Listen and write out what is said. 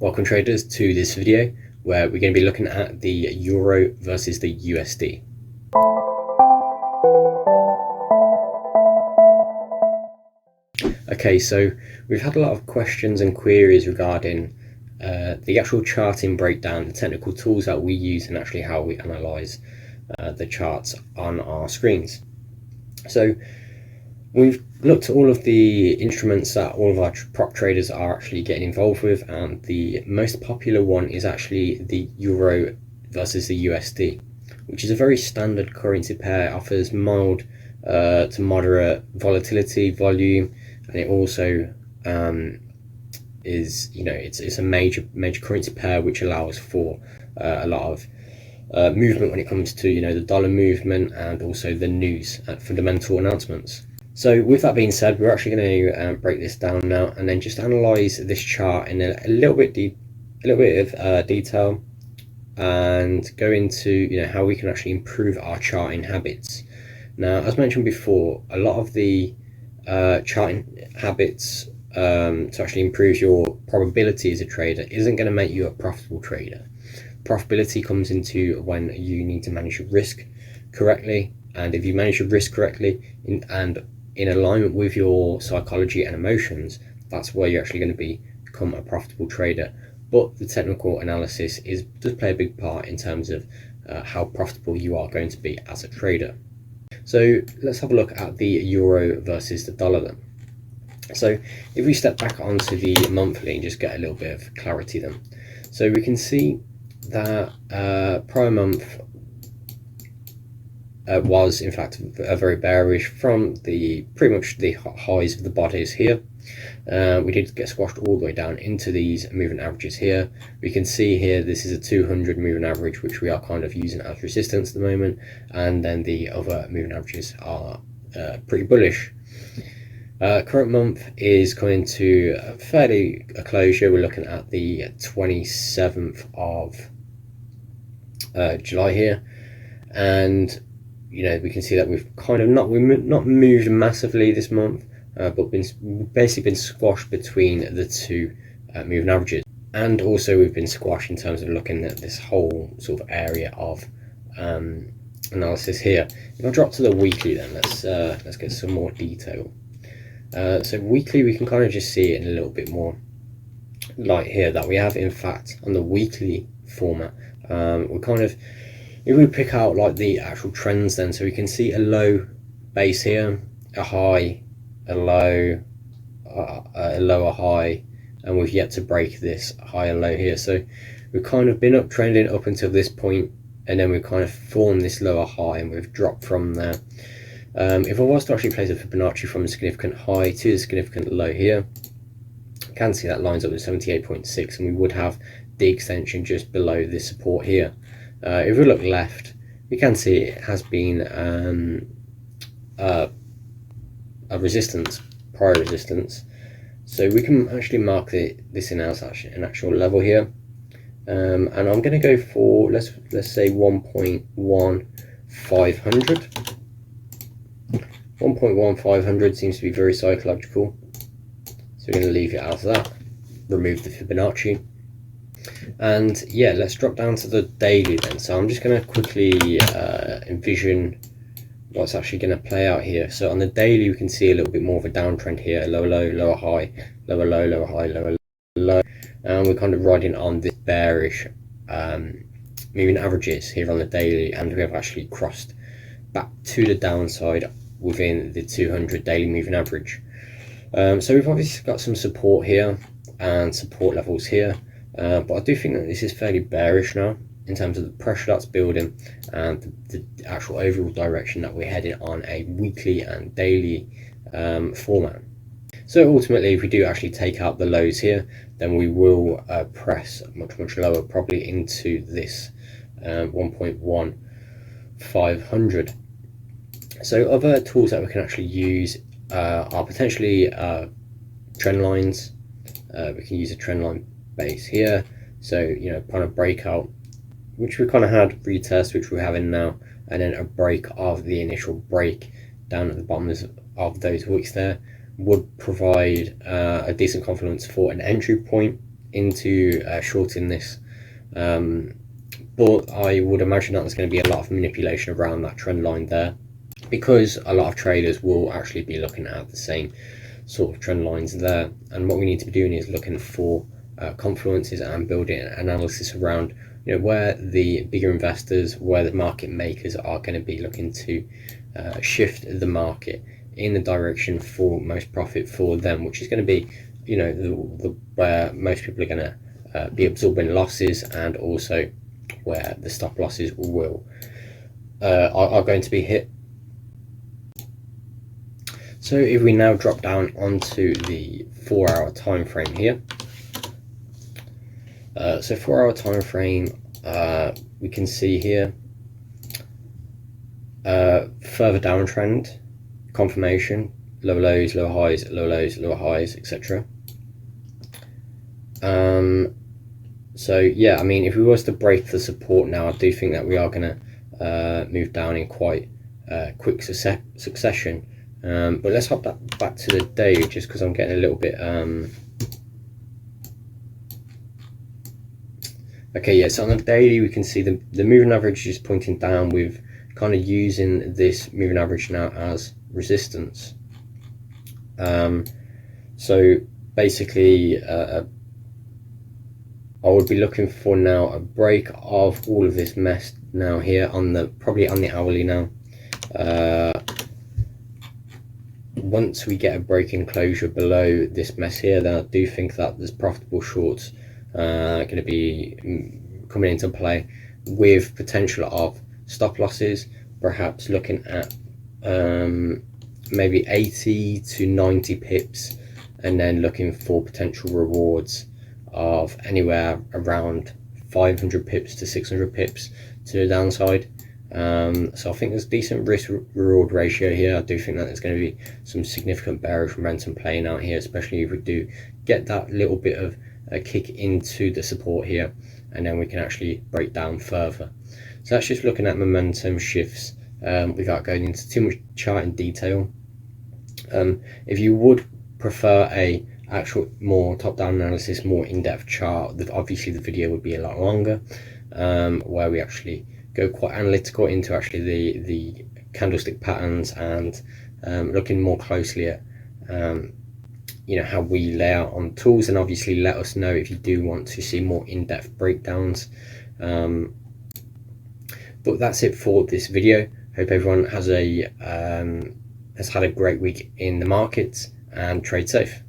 Welcome traders to this video where we're going to be looking at the Euro versus the USD. Okay, so we've had a lot of questions and queries regarding the actual charting breakdown, the technical tools that we use, and actually how we analyze the charts on our screens. So we've looked at all of the instruments that all of our prop traders are actually getting involved with, and the most popular one is actually the Euro versus the USD, which is a very standard currency pair. It offers mild to moderate volatility, volume, and it also is, it's a major currency pair which allows for a lot of movement when it comes to the dollar movement and also the news and fundamental announcements. So with that being said, we're actually going to break this down now and then just analyze this chart in a little bit of detail, and go into how we can actually improve our charting habits. Now, as mentioned before, a lot of the charting habits to actually improve your probability as a trader isn't going to make you a profitable trader. Profitability comes into when you need to manage your risk correctly, and if you manage your risk correctly and in alignment with your psychology and emotions, that's where you're actually going to become a profitable trader. But the technical analysis does play a big part in terms of how profitable you are going to be as a trader. So let's have a look at the euro versus the dollar then. So if we step back onto the monthly and just get a little bit of clarity then, so we can see that prior month was in fact a very bearish from pretty much the highs of the bodies here. We did get squashed all the way down into these moving averages here. We can see here this is a 200 moving average, which we are kind of using as resistance at the moment, and then the other moving averages are pretty bullish. Current month is coming to a closure. We're looking at the 27th of July here, and we can see that we've kind of not moved massively this month, but basically been squashed between the two moving averages, and also we've been squashed in terms of looking at this whole sort of area of analysis here. If I drop to the weekly, then let's get some more detail. So weekly, we can kind of just see it in a little bit more light here, that we have in fact on the weekly format, we kind of, if we pick out like the actual trends then, so we can see a low base here, a high, a low, a lower high, and we've yet to break this high and low here. So we've kind of been uptrending up until this point, and then we've kind of formed this lower high and we've dropped from there. If I was to actually place a Fibonacci from a significant high to a significant low here, you can see that lines up with 78.6, and we would have the extension just below this support here. If we look left, we can see it has been a resistance, prior resistance, so we can actually mark this in as an actual level here, and I'm going to go for let's say 1.1500. 1.1500 seems to be very psychological, so we're going to leave it as that, remove the Fibonacci. And yeah, let's drop down to the daily then. So I'm just going to quickly envision what's actually going to play out here. So on the daily, we can see a little bit more of a downtrend here, lower low, lower high, lower low, lower high, lower low, and we're kind of riding on this bearish moving averages here on the daily, and we have actually crossed back to the downside within the 200 daily moving average. So we've obviously got some support here and support levels here, but I do think that this is fairly bearish now in terms of the pressure that's building and the actual overall direction that we're heading on a weekly and daily format. So ultimately, if we do actually take out the lows here, then we will press much lower, probably into this 1.1500. So other tools that we can actually use are potentially trend lines. We can use a trend line base here, so kind of breakout, which we kind of had retest, which we're having now, and then a break of the initial break down at the bottom of those wicks there would provide a decent confidence for an entry point into shorting this, but I would imagine that there's going to be a lot of manipulation around that trend line there, because a lot of traders will actually be looking at the same sort of trend lines there. And what we need to be doing is looking for confluences and building an analysis around, you know, where the bigger investors, where the market makers are going to be looking to shift the market in the direction for most profit for them, which is going to be, you know, where most people are going to be absorbing losses, and also where the stop losses will are going to be hit. So if we now drop down onto the 4-hour time frame here, so 4-hour time frame, we can see here further downtrend, confirmation, lower lows, lower highs, lower lows, lower highs, etc. So yeah, I mean, if we was to break the support now, I do think that we are going to move down in quite quick succession. But let's hop back to the day, just because I'm getting a little bit okay, yeah, so on the daily we can see the moving average is pointing down, with kind of using this moving average now as resistance. So basically I would be looking for now a break of all of this mess now here on the, probably on the hourly now. Once we get a break-in closure below this mess here, then I do think that there's profitable shorts going to be coming into play, with potential of stop losses, perhaps looking at maybe 80 to 90 pips, and then looking for potential rewards of anywhere around 500 pips to 600 pips to the downside. So I think there's decent risk reward ratio here. I do think that there's going to be some significant bearish momentum playing out here, especially if we do get that little bit of a kick into the support here, and then we can actually break down further. So that's just looking at momentum shifts without going into too much chart in detail. If you would prefer a actual more top-down analysis, more in-depth chart, obviously the video would be a lot longer, where we actually go quite analytical into actually the candlestick patterns, and looking more closely at you know, how we lay out on tools. And obviously let us know if you do want to see more in-depth breakdowns. But that's it for this video. Hope everyone has had a great week in the markets, and trade safe.